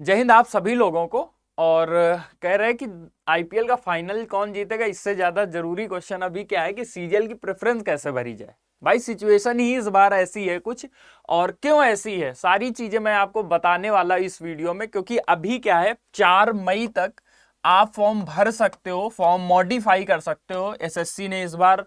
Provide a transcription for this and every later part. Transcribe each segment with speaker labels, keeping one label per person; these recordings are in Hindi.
Speaker 1: जय हिंद आप सभी लोगों को। और कह रहे हैं कि आईपीएल का फाइनल कौन जीतेगा, इससे ज्यादा जरूरी क्वेश्चन अभी क्या है कि सीजीएल की प्रेफरेंस कैसे भरी जाए। भाई सिचुएशन ही इस बार ऐसी है कुछ, और क्यों ऐसी है सारी चीजें मैं आपको बताने वाला इस वीडियो में। क्योंकि अभी क्या है, 4 मई तक आप फॉर्म भर सकते हो, फॉर्म मॉडिफाई कर सकते हो। एसएससी ने इस बार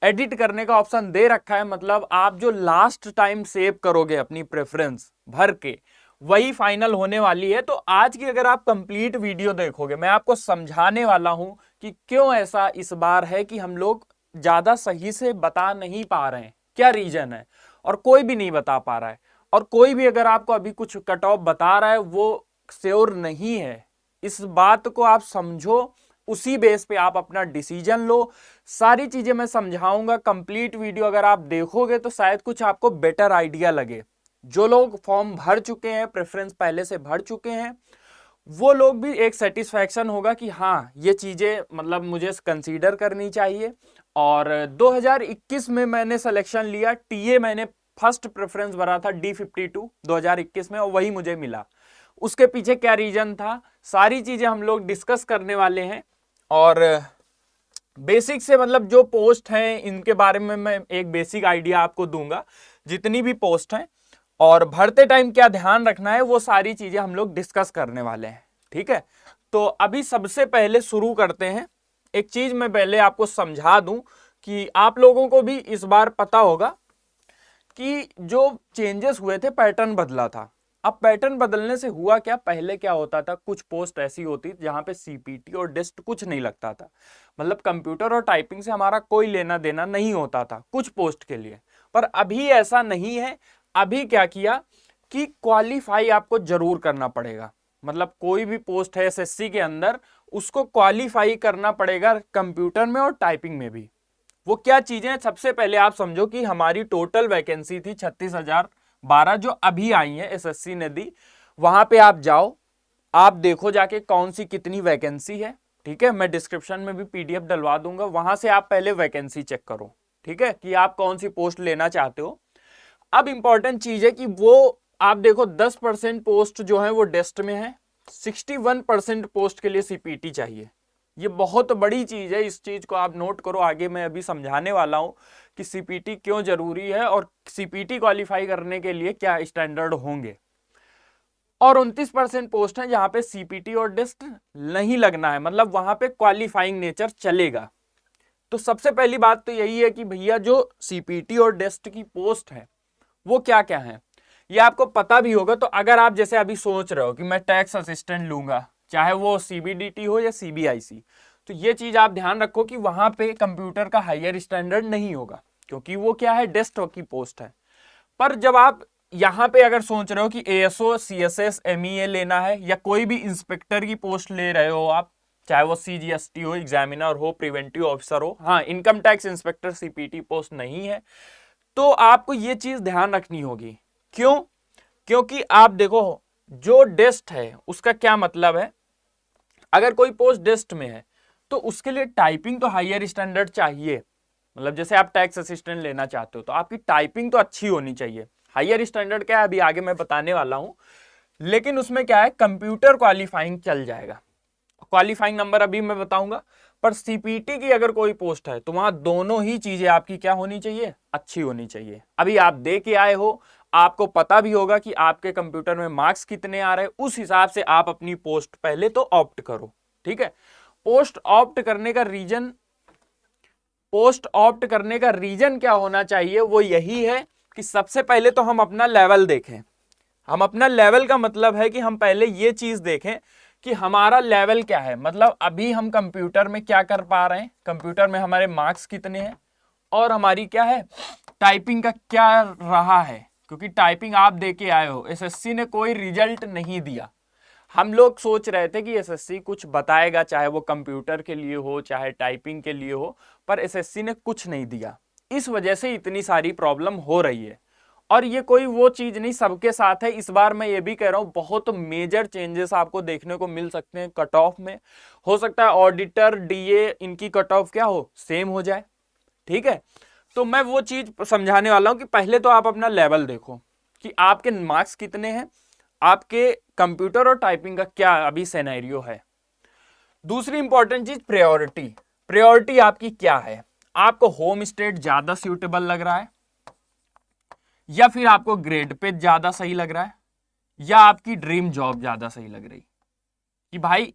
Speaker 1: एडिट करने का ऑप्शन दे रखा है, मतलब आप जो लास्ट टाइम सेव करोगे अपनी प्रेफरेंस भर के वही फाइनल होने वाली है। तो आज की अगर आप कंप्लीट वीडियो देखोगे, मैं आपको समझाने वाला हूं कि क्यों ऐसा इस बार है कि हम लोग ज्यादा सही से बता नहीं पा रहे हैं, क्या रीजन है, और कोई भी नहीं बता पा रहा है। और कोई भी अगर आपको अभी कुछ कट ऑफ बता रहा है वो श्योर नहीं है। इस बात को आप समझो, उसी बेस पे आप अपना डिसीजन लो। सारी चीजें मैं समझाऊंगा। कंप्लीट वीडियो अगर आप देखोगे तो शायद कुछ आपको बेटर आइडिया लगे। जो लोग फॉर्म भर चुके हैं, प्रेफरेंस पहले से भर चुके हैं, वो लोग भी एक सेटिस्फैक्शन होगा कि हाँ ये चीजें मतलब मुझे कंसीडर करनी चाहिए। और 2021 में मैंने सिलेक्शन लिया टीए, मैंने फर्स्ट प्रेफरेंस भरा था D52 2021 में, और वही मुझे मिला। उसके पीछे क्या रीजन था, सारी चीजें हम लोग डिस्कस करने वाले हैं। और बेसिक से मतलब जो पोस्ट हैं इनके बारे में मैं एक बेसिक आइडिया आपको दूंगा, जितनी भी पोस्ट हैं, और भरते टाइम क्या ध्यान रखना है वो सारी चीजें हम लोग डिस्कस करने वाले हैं। ठीक है, तो अभी सबसे पहले शुरू करते हैं। एक चीज मैं पहले आपको समझा दूं कि आप लोगों को भी इस बार पता होगा कि जो चेंजेस हुए थे, पैटर्न बदला था। अब पैटर्न बदलने से हुआ क्या, पहले क्या होता था, कुछ पोस्ट ऐसी होती जहां पे सीपीटी और डिस्ट कुछ नहीं लगता था, मतलब कंप्यूटर और टाइपिंग से हमारा कोई लेना देना नहीं होता था कुछ पोस्ट के लिए। पर अभी ऐसा नहीं है। अभी क्या किया कि क्वालिफाई आपको जरूर करना पड़ेगा, मतलब कोई भी पोस्ट है एसएससी के अंदर उसको क्वालिफाई करना पड़ेगा, कंप्यूटर में और टाइपिंग में भी। वो क्या चीजें, सबसे पहले आप समझो कि हमारी टोटल वैकेंसी थी 36,012 जो अभी आई है, एसएससी ने दी। वहां पे आप जाओ, आप देखो जाके कौन सी कितनी वैकेंसी है। ठीक है, मैं डिस्क्रिप्शन में भी पीडीएफ डलवा दूंगा, वहां से आप पहले वैकेंसी चेक करो। ठीक है, कि आप कौन सी पोस्ट लेना चाहते हो। अब इंपॉर्टेंट चीज है कि वो आप देखो 10% पोस्ट जो है वो डेस्ट में है, 61% पोस्ट के लिए सीपीटी चाहिए। ये बहुत बड़ी चीज है, इस चीज को आप नोट करो। आगे मैं अभी समझाने वाला हूं कि सीपीटी क्यों जरूरी है और सीपीटी क्वालिफाई करने के लिए क्या स्टैंडर्ड होंगे। और 29% पोस्ट है जहां पे सीपीटी और डिस्ट नहीं लगना है, मतलब वहां पे क्वालिफाइंग नेचर चलेगा। तो सबसे पहली बात तो यही है कि भैया जो सीपीटी और डिस्ट की पोस्ट है वो क्या क्या है, ये आपको पता भी होगा। तो अगर आप जैसे अभी सोच रहे हो कि मैं टैक्स असिस्टेंट लूंगा, चाहे वो सीबीडीटी हो या सीबीआईसी, तो ये चीज आप ध्यान रखो कि वहां पे कंप्यूटर का हायर स्टैंडर्ड नहीं होगा, क्योंकि वो क्या है, डेस्क की पोस्ट है। पर जब आप यहां पे अगर सोच रहे हो कि एएसओ सीएसएस एमईए लेना है, या कोई भी इंस्पेक्टर की पोस्ट ले रहे हो आप, चाहे वो सीजीएसटी हो, एग्जामिनर हो, प्रिवेंटिव ऑफिसर हो, हाँ income tax inspector CPT post नहीं है, तो आपको ये चीज ध्यान रखनी होगी। क्यों? क्योंकि आप देखो जो डेस्ट है उसका क्या मतलब है, अगर कोई पोस्ट डेस्ट में है तो उसके लिए टाइपिंग तो हायर स्टैंडर्ड चाहिए। मतलब जैसे आप टैक्स असिस्टेंट लेना चाहते हो तो आपकी टाइपिंग तो अच्छी होनी चाहिए। हायर स्टैंडर्ड क्या है अभी आगे मैं बताने वाला हूं, लेकिन उसमें क्या है, कंप्यूटर क्वालिफाइंग चल जाएगा। क्वालिफाइंग नंबर अभी मैं बताऊंगा। पर सीपीटी की अगर कोई पोस्ट है तो वहां दोनों ही चीजें आपकी क्या होनी चाहिए, अच्छी होनी चाहिए। अभी आप दे के आए हो, आपको पता भी होगा कि आपके कंप्यूटर में मार्क्स कितने आ रहे हैं, उस हिसाब से आप अपनी पोस्ट पहले तो ऑप्ट करो। ठीक है, पोस्ट ऑप्ट करने का रीजन, पोस्ट ऑप्ट करने का रीजन क्या होना चाहिए, वो यही है कि सबसे पहले तो हम अपना लेवल देखें। हम अपना लेवल का मतलब है कि हम पहले ये चीज देखें कि हमारा लेवल क्या है, मतलब अभी हम कंप्यूटर में क्या कर पा रहे हैं, कंप्यूटर में हमारे मार्क्स कितने हैं, और हमारी क्या है टाइपिंग का क्या रहा है। क्योंकि टाइपिंग आप दे के आए हो, एसएससी ने कोई रिजल्ट नहीं दिया। हम लोग सोच रहे थे कि एसएससी कुछ बताएगा, चाहे वो कंप्यूटर के लिए हो चाहे टाइपिंग के लिए हो, पर एसएससी ने कुछ नहीं दिया। इस वजह से इतनी सारी प्रॉब्लम हो रही है। और ये कोई वो चीज नहीं, सबके साथ है। इस बार मैं ये भी कह रहा हूं बहुत मेजर चेंजेस आपको देखने को मिल सकते हैं कट ऑफ में। हो सकता है ऑडिटर डीए इनकी कट ऑफ क्या हो, सेम हो जाए। ठीक है, तो मैं वो चीज समझाने वाला हूं कि पहले तो आप अपना लेवल देखो कि आपके मार्क्स कितने हैं, आपके कंप्यूटर और टाइपिंग का क्या अभी सिनेरियो है। दूसरी इंपॉर्टेंट चीज प्रायोरिटी। प्रायोरिटी आपकी क्या है, आपको होम स्टेट ज्यादा सूटेबल लग रहा है, या फिर आपको ग्रेड पे ज्यादा सही लग रहा है, या आपकी ड्रीम जॉब ज्यादा सही लग रही कि भाई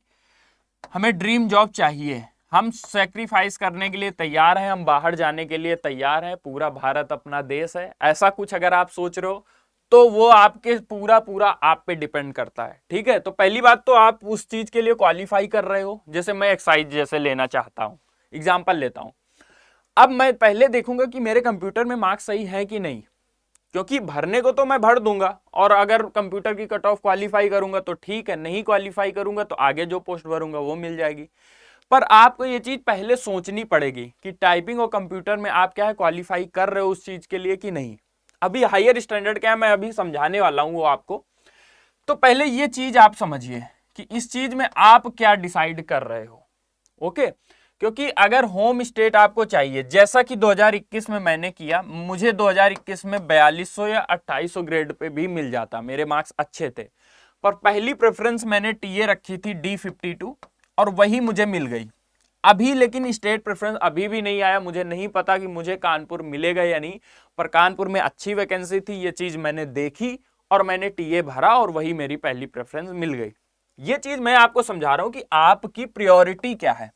Speaker 1: हमें ड्रीम जॉब चाहिए, हम सेक्रीफाइस करने के लिए तैयार हैं, हम बाहर जाने के लिए तैयार हैं, पूरा भारत अपना देश है, ऐसा कुछ अगर आप सोच रहे हो तो वो आपके पूरा आप पे डिपेंड करता है। ठीक है, तो पहली बात तो आप उस चीज के लिए क्वालिफाई कर रहे हो। जैसे मैं एक्साइज जैसे लेना चाहता हूं, एग्जाम्पल लेता हूं, अब मैं पहले देखूंगा कि मेरे कंप्यूटर में मार्क्स सही है कि नहीं, क्योंकि भरने को तो मैं भर दूंगा, और अगर कंप्यूटर की कट ऑफ क्वालिफाई करूंगा तो ठीक है, नहीं क्वालिफाई करूंगा तो आगे जो पोस्ट भरूंगा वो मिल जाएगी। पर आपको ये चीज पहले सोचनी पड़ेगी कि टाइपिंग और कंप्यूटर में आप क्या है, क्वालिफाई कर रहे हो उस चीज के लिए कि नहीं। अभी हायर स्टैंडर्ड क्या है मैं अभी समझाने वाला हूं वो आपको। तो पहले ये चीज आप समझिए कि इस चीज में आप क्या डिसाइड कर रहे हो। ओके, क्योंकि अगर होम स्टेट आपको चाहिए, जैसा कि 2021 में मैंने किया, मुझे 2021 में 4200 या 2800 ग्रेड पे भी मिल जाता, मेरे मार्क्स अच्छे थे, पर पहली प्रेफरेंस मैंने टीए रखी थी D52 और वही मुझे मिल गई। अभी लेकिन स्टेट प्रेफरेंस अभी भी नहीं आया, मुझे नहीं पता कि मुझे कानपुर मिलेगा या नहीं, पर कानपुर में अच्छी वैकेंसी थी, ये चीज मैंने देखी और मैंने टीए भरा और वही मेरी पहली प्रेफरेंस मिल गई। ये चीज मैं आपको समझा रहा हूं कि आपकी प्रायोरिटी क्या है।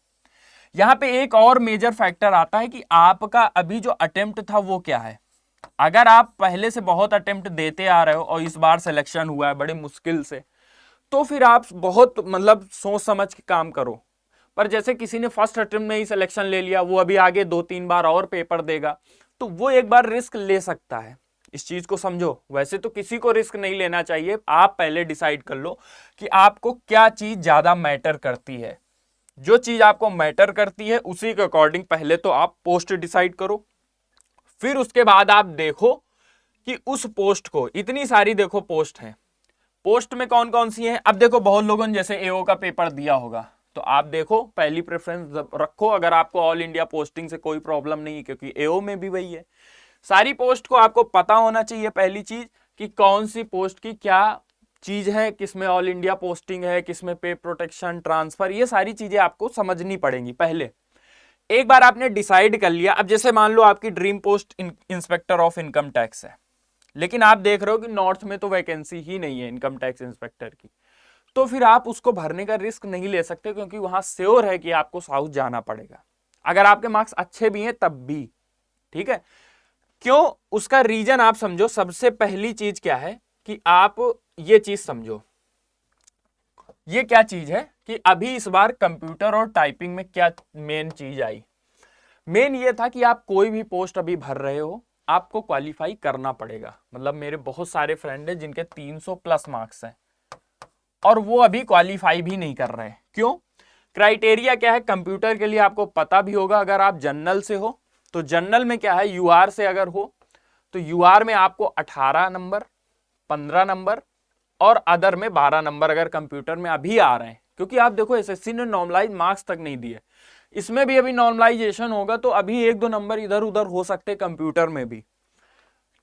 Speaker 1: यहां पे एक और मेजर फैक्टर आता है कि आपका अभी जो अटेम्प्ट था वो क्या है। अगर आप पहले से बहुत अटेम्प्ट देते आ रहे हो और इस बार सिलेक्शन हुआ है बड़े मुश्किल से, तो फिर आप बहुत मतलब सोच समझ के काम करो। पर जैसे किसी ने फर्स्ट अटेम्प्ट में ही सिलेक्शन ले लिया, वो अभी आगे 2-3 बार और पेपर देगा, तो वो एक बार रिस्क ले सकता है। इस चीज को समझो। वैसे तो किसी को रिस्क नहीं लेना चाहिए, आप पहले डिसाइड कर लो कि आपको क्या चीज ज्यादा मैटर करती है। जो चीज आपको मैटर करती है उसी के अकॉर्डिंग पहले तो आप पोस्ट डिसाइड करो, फिर उसके बाद आप देखो कि उस पोस्ट को, इतनी सारी देखो पोस्ट है, पोस्ट में कौन कौन सी है। अब देखो बहुत लोगों ने जैसे एओ का पेपर दिया होगा, तो आप देखो पहली प्रेफरेंस रखो अगर आपको ऑल इंडिया पोस्टिंग से कोई प्रॉब्लम नहीं है, क्योंकि एओ में भी वही है। सारी पोस्ट को आपको पता होना चाहिए पहली चीज कि कौन सी पोस्ट की क्या चीज है, किसमें ऑल इंडिया पोस्टिंग है, किसमें पे प्रोटेक्शन ट्रांसफर, ये सारी चीजें आपको समझनी पड़ेंगी पहले। एक बार आपने डिसाइड कर लिया, अब जैसे मान लो आपकी dream post inspector of income tax है, लेकिन आप देख रहे हो कि नॉर्थ में तो वैकेंसी ही नहीं है इनकम टैक्स इंस्पेक्टर की, तो फिर आप उसको भरने का रिस्क नहीं ले सकते, क्योंकि वहां श्योर है कि आपको साउथ जाना पड़ेगा, अगर आपके मार्क्स अच्छे भी हैं तब भी। ठीक है, क्यों, उसका रीजन आप समझो। सबसे पहली चीज क्या है कि आप ये चीज समझो, ये क्या चीज है कि अभी इस बार कंप्यूटर और टाइपिंग में क्या मेन चीज आई। मेन ये था कि आप कोई भी पोस्ट अभी भर रहे हो, आपको क्वालिफाई करना पड़ेगा। मतलब मेरे बहुत सारे फ्रेंड हैं जिनके 300 प्लस मार्क्स हैं और वो अभी क्वालिफाई भी नहीं कर रहे हैं। क्यों, क्राइटेरिया क्या है कंप्यूटर के लिए आपको पता भी होगा। अगर आप जनरल से हो तो जनरल में क्या है, यूआर से अगर हो तो यूआर में आपको 18 नंबर, 15 नंबर और अदर में 12 नंबर अगर कंप्यूटर में अभी आ रहे हैं। क्योंकि आप देखो एसएससी ने नॉर्मलाइज मार्क्स तक नहीं दिए, इसमें भी अभी नॉर्मलाइजेशन होगा, तो अभी 1-2 नंबर इधर उधर हो सकते कंप्यूटर में भी।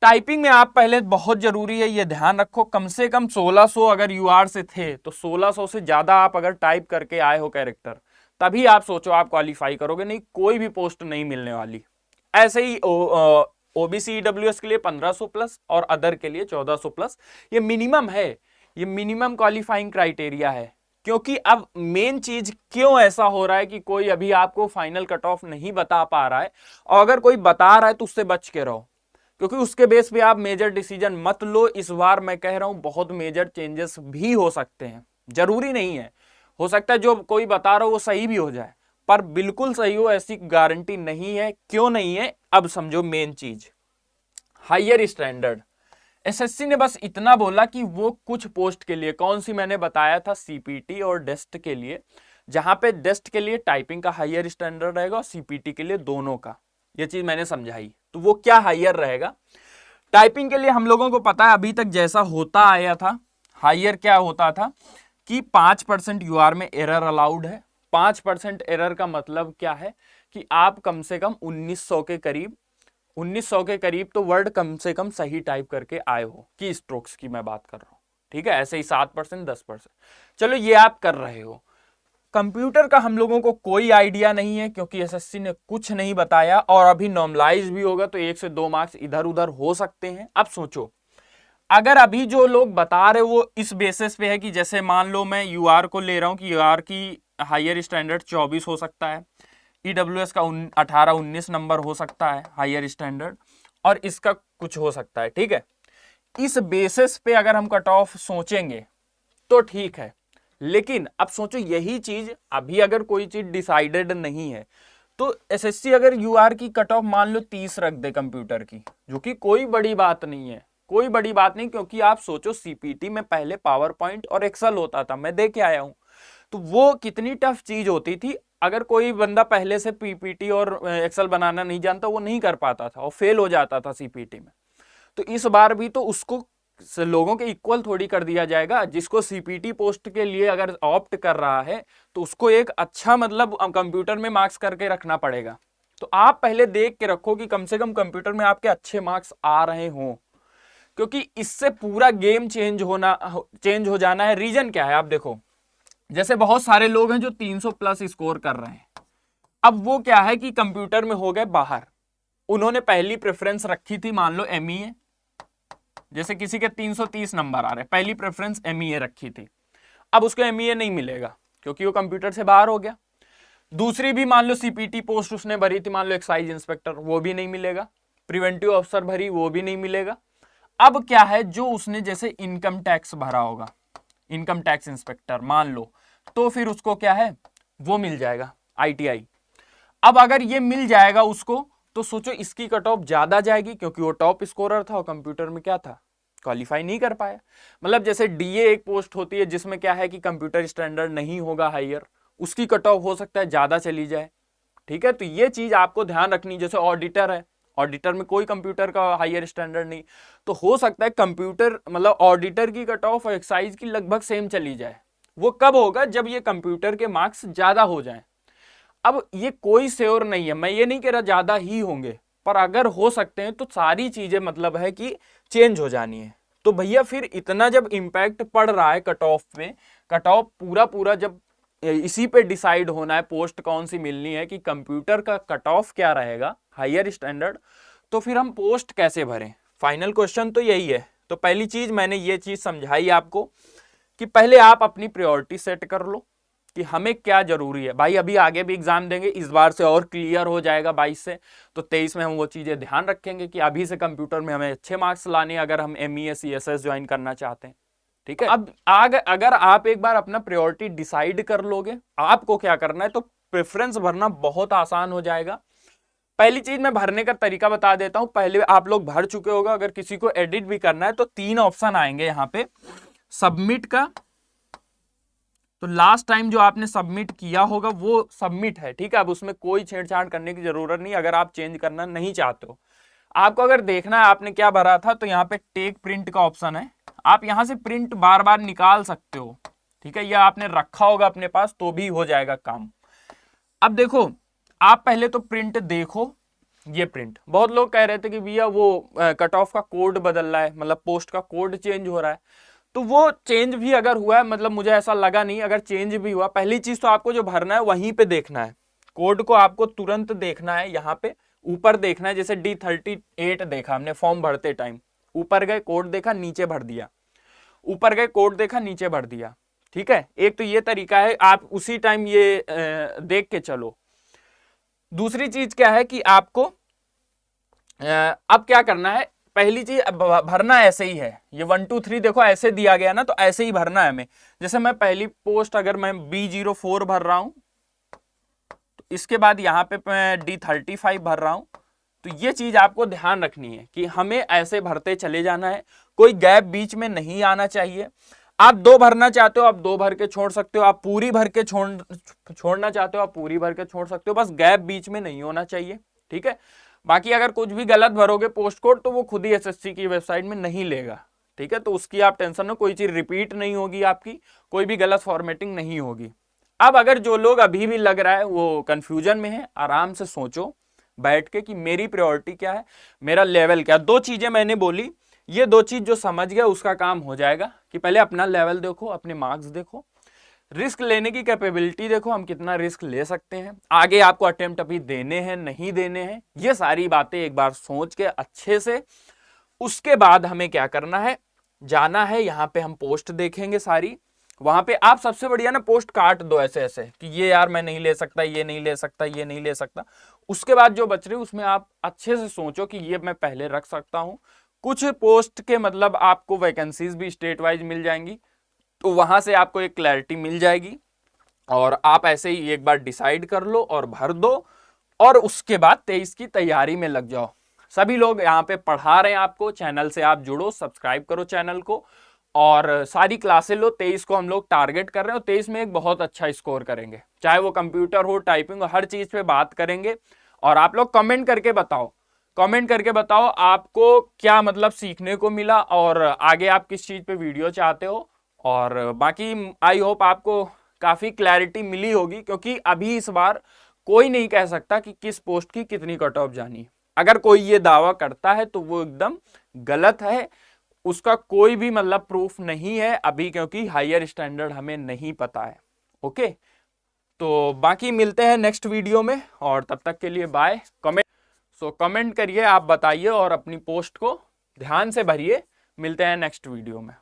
Speaker 1: टाइपिंग में आप पहले, बहुत जरूरी है ये ध्यान रखो, कम से कम 1600 अगर यूआर से थे तो 1600 से ज्यादा आप अगर टाइप करके आए हो कैरेक्टर, तभी आप सोचो आप क्वालिफाई करोगे, नहीं कोई भी पोस्ट नहीं मिलने वाली। ऐसे ही ओबीसी ईडब्ल्यूएस के लिए 1500 प्लस और अदर के लिए 1400 प्लस, ये मिनिमम है, ये मिनिमम क्वालिफाइंग क्राइटेरिया है। क्योंकि अब मेन चीज क्यों ऐसा हो रहा है कि कोई अभी आपको फाइनल कट ऑफ नहीं बता पा रहा है, और अगर कोई बता रहा है तो उससे बच के रहो, क्योंकि उसके बेस पे आप मेजर डिसीजन मत लो। इस बार मैं कह रहा हूं बहुत मेजर चेंजेस भी हो सकते हैं, जरूरी नहीं है, हो सकता है जो कोई बता रहा हो वो सही भी हो जाए, पर बिल्कुल सही हो ऐसी गारंटी नहीं है। क्यों नहीं है, अब समझो। मेन चीज हायर स्टैंडर्ड, एसएससी ने बस इतना बोला कि वो कुछ पोस्ट के लिए, कौन सी मैंने बताया था, सीपीटी और डेस्ट के लिए, जहां पे डेस्ट के लिए टाइपिंग का हायर स्टैंडर्ड रहेगा और सीपीटी के लिए दोनों का, ये चीज मैंने समझाई। तो वो क्या हायर रहेगा, टाइपिंग के लिए हम लोगों को पता है अभी तक जैसा होता आया था, हायर क्या होता था कि 5% यूआर में एरर अलाउड है। 5% एरर का मतलब क्या है कि आप कम से कम 1900 के करीब तो वर्ड कम से कम सही टाइप करके आए हो, की स्ट्रोक्स की मैं बात कर रहा हूं। ठीक है, ऐसे ही 7%, 10%। चलो ये आप कर रहे हो। कंप्यूटर का हम लोगों को कोई आइडिया नहीं है क्योंकि एसएससी ने कुछ नहीं बताया, और अभी नॉर्मलाइज भी होगा तो 1 से 2 मार्क्स इधर उधर हो सकते हैं। अब सोचो, अगर अभी जो लोग बता रहे वो इस बेसिस पे है कि जैसे मान लो मैं यूआर को ले रहा हूं कि यूआर की हायर स्टैंडर्ड 24 हो सकता है, ईडब्ल्यूएस का 18-19 नंबर हो सकता है हायर स्टैंडर्ड, और इसका कुछ हो सकता है, ठीक है। इस बेसिस पे अगर हम कट ऑफ सोचेंगे तो ठीक है, लेकिन अब सोचो यही चीज अभी अगर कोई चीज डिसाइडेड नहीं है तो एसएससी अगर यूआर की कट ऑफ मान लो 30 रख दे कंप्यूटर की, जो कि कोई बड़ी बात नहीं है, कोई बड़ी बात नहीं, क्योंकि आप सोचो सीपीटी में पहले पावर पॉइंट और एक्सेल होता था, मैं देख के आया हूं, तो वो कितनी टफ चीज होती थी। अगर कोई बंदा पहले से पीपीटी और एक्सेल बनाना नहीं जानता, वो नहीं कर पाता था और फेल हो जाता था सीपीटी में। तो इस बार भी तो उसको लोगों के इक्वल थोड़ी कर दिया जाएगा। जिसको सीपीटी पोस्ट के लिए अगर ऑप्ट कर रहा है तो उसको एक अच्छा मतलब कंप्यूटर में मार्क्स करके रखना पड़ेगा। तो आप पहले देख के रखो कि कम से कम कंप्यूटर में आपके अच्छे मार्क्स आ रहे हों, क्योंकि इससे पूरा गेम चेंज हो जाना है। रीजन क्या है, आप देखो, जैसे बहुत सारे लोग हैं जो 300 प्लस स्कोर कर रहे हैं, अब वो क्या है कि कंप्यूटर में हो गए बाहर, उन्होंने पहली प्रेफरेंस रखी थी मान लो एमईए, जैसे किसी के 330 नंबर आ रहे, पहली प्रेफरेंस एमईए रखी थी, अब उसको एमईए नहीं मिलेगा क्योंकि वो कंप्यूटर से बाहर हो गया। दूसरी भी मान लो सीपीटी पोस्ट उसने भरी थी, मान लो एक्साइज इंस्पेक्टर, वो भी नहीं मिलेगा। प्रिवेंटिव ऑफिसर भरी, वो भी नहीं मिलेगा। अब क्या है, जो उसने जैसे इनकम टैक्स भरा होगा, इनकम टैक्स इंस्पेक्टर मान लो, तो फिर उसको क्या है, वो मिल जाएगा आईटीआई। अब अगर ये मिल जाएगा उसको, तो सोचो इसकी कट ऑफ ज्यादा जाएगी क्योंकि वो टॉप स्कोरर था और कंप्यूटर में क्या था, क्वालिफाई नहीं कर पाया। मतलब जैसे डीए एक पोस्ट होती है जिसमें क्या है कि कंप्यूटर स्टैंडर्ड नहीं होगा हायर, उसकी कट ऑफ हो सकता है ज्यादा चली जाए, ठीक है। तो ये चीज आपको ध्यान रखनी। जैसे ऑडिटर है, ऑडिटर में कोई कंप्यूटर का हायर स्टैंडर्ड नहीं, तो हो सकता है कंप्यूटर मतलब ऑडिटर की कट ऑफ और एक्साइज की लगभग सेम चली जाए। वो कब होगा, जब ये कंप्यूटर के मार्क्स ज्यादा हो जाएं। अब ये कोई श्योर नहीं है, मैं ये नहीं कह रहा ज्यादा ही होंगे, पर अगर हो सकते हैं तो सारी चीजें मतलब है कि चेंज हो जानी है। तो भैया फिर इतना जब इम्पैक्ट पड़ रहा है कट ऑफ पे, कट ऑफ पूरा जब इसी पे डिसाइड होना है पोस्ट कौन सी मिलनी है कि कंप्यूटर का कट ऑफ क्या रहेगा हायर स्टैंडर्ड, तो फिर हम पोस्ट कैसे भरें। फाइनल क्वेश्चन तो यही है। तो पहली चीज मैंने ये चीज समझाई आपको कि पहले आप अपनी प्रायोरिटी सेट कर लो कि हमें क्या जरूरी है। भाई अभी आगे भी एग्जाम देंगे, इस बार से और क्लियर हो जाएगा 22 से, तो 23 में हम वो चीजें ध्यान रखेंगे कि अभी से कंप्यूटर में हमें अच्छे मार्क्स लाने अगर हम एमईए सीएसएस ज्वाइन करना चाहते हैं, ठीक है। अब अगर आप एक बार अपना प्रायोरिटी डिसाइड कर लोगे, आपको क्या करना है, तो प्रेफरेंस भरना बहुत आसान हो जाएगा। पहली चीज मैं भरने का तरीका बता देता हूं, पहले आप लोग भर चुके होगा, अगर किसी को एडिट भी करना है तो 3 ऑप्शन आएंगे यहाँ पे सबमिट का। तो लास्ट टाइम जो आपने सबमिट किया होगा वो सबमिट है, ठीक है। अब उसमें कोई छेड़छाड़ करने की जरूरत नहीं अगर आप चेंज करना नहीं चाहते हो। आपको अगर देखना है आपने क्या भरा था, तो यहाँ पे टेक प्रिंट का ऑप्शन है, आप यहाँ से प्रिंट बार बार निकाल सकते हो, ठीक है। या आपने रखा होगा अपने पास तो भी हो जाएगा काम। अब देखो, आप पहले तो प्रिंट देखो, ये प्रिंट, बहुत लोग कह रहे थे कि भैया वो कट ऑफ का कोड बदल रहा है, मतलब पोस्ट का कोड चेंज हो रहा है। तो वो चेंज भी अगर हुआ है, मतलब मुझे ऐसा लगा नहीं, अगर चेंज भी हुआ, पहली चीज तो आपको जो भरना है वहीं पे देखना है, कोड को आपको तुरंत देखना है, यहाँ पे ऊपर देखना है। जैसे D38 देखा हमने फॉर्म भरते टाइम, ऊपर गए कोड देखा नीचे भर दिया, ऊपर गए कोड देखा नीचे भर दिया, ठीक है। एक तो ये तरीका है, आप उसी टाइम ये देख के चलो। दूसरी चीज क्या है कि आपको अब क्या करना है, पहली चीज भरना ऐसे ही है, ये 1 2 3 देखो ऐसे दिया गया ना, तो ऐसे ही भरना है हमें। जैसे मैं पहली पोस्ट अगर मैं B04 भर रहा हूं, तो इसके बाद यहाँ पे मैं D35 भर रहा हूं, तो ये चीज आपको ध्यान रखनी है कि हमें ऐसे भरते चले जाना है, कोई गैप बीच में नहीं आना चाहिए। आप 2 भरना चाहते हो आप 2 भर के छोड़ सकते हो, आप पूरी भर के छोड़ना चाहते हो आप पूरी भर के छोड़ सकते हो, बस गैप बीच में नहीं होना चाहिए, ठीक है। बाकी अगर कुछ भी गलत भरोगे पोस्ट कोड तो वो खुद ही एसएससी की वेबसाइट में नहीं लेगा, ठीक है। तो उसकी आप टेंशन नो, कोई चीज रिपीट नहीं होगी आपकी, कोई भी गलत फॉर्मेटिंग नहीं होगी। अब अगर जो लोग अभी भी लग रहा है वो कंफ्यूजन में है, आराम से सोचो बैठ के कि मेरी प्रायोरिटी क्या है, मेरा लेवल क्या है। 2 चीजें मैंने बोली, ये 2 चीज जो समझ गया उसका काम हो जाएगा। कि पहले अपना लेवल देखो, अपने मार्क्स देखो, रिस्क लेने की कैपेबिलिटी देखो, हम कितना रिस्क ले सकते हैं, आगे आपको अटेम्प्ट अभी देने हैं नहीं देने हैं, ये सारी बातें एक बार सोच के अच्छे से, उसके बाद हमें क्या करना है, जाना है। यहाँ पे हम पोस्ट देखेंगे सारी, वहां पे आप सबसे बढ़िया ना पोस्ट काट दो ऐसे ऐसे कि ये यार मैं नहीं ले सकता, ये नहीं ले सकता, ये नहीं ले सकता। उसके बाद जो बच रहे उसमें आप अच्छे से सोचो कि ये मैं पहले रख सकता हूं। कुछ पोस्ट के मतलब आपको वैकेंसीज भी स्टेट वाइज मिल जाएंगी, तो वहां से आपको एक क्लैरिटी मिल जाएगी और आप ऐसे ही एक बार डिसाइड कर लो और भर दो और उसके बाद 23 की तैयारी में लग जाओ। सभी लोग यहाँ पे पढ़ा रहे हैं आपको, चैनल से आप जुड़ो, सब्सक्राइब करो चैनल को और सारी क्लासें लो। 23 को हम लोग टारगेट कर रहे हैं और 23 में एक बहुत अच्छा स्कोर करेंगे, चाहे वो कंप्यूटर हो, टाइपिंग हो, हर चीज पे बात करेंगे। और आप लोग कमेंट करके बताओ, कमेंट करके बताओ आपको क्या मतलब सीखने को मिला और आगे आप किस चीज पे वीडियो चाहते हो। और बाकी आई होप आपको काफी क्लैरिटी मिली होगी, क्योंकि अभी इस बार कोई नहीं कह सकता कि किस पोस्ट की कितनी कट ऑफ जानी है। अगर कोई ये दावा करता है तो वो एकदम गलत है, उसका कोई भी मतलब प्रूफ नहीं है अभी, क्योंकि हायर स्टैंडर्ड हमें नहीं पता है। ओके, तो बाकी मिलते हैं नेक्स्ट वीडियो में और तब तक के लिए बाय। कमेंट करिए, आप बताइए और अपनी पोस्ट को ध्यान से भरिए। मिलते हैं नेक्स्ट वीडियो में।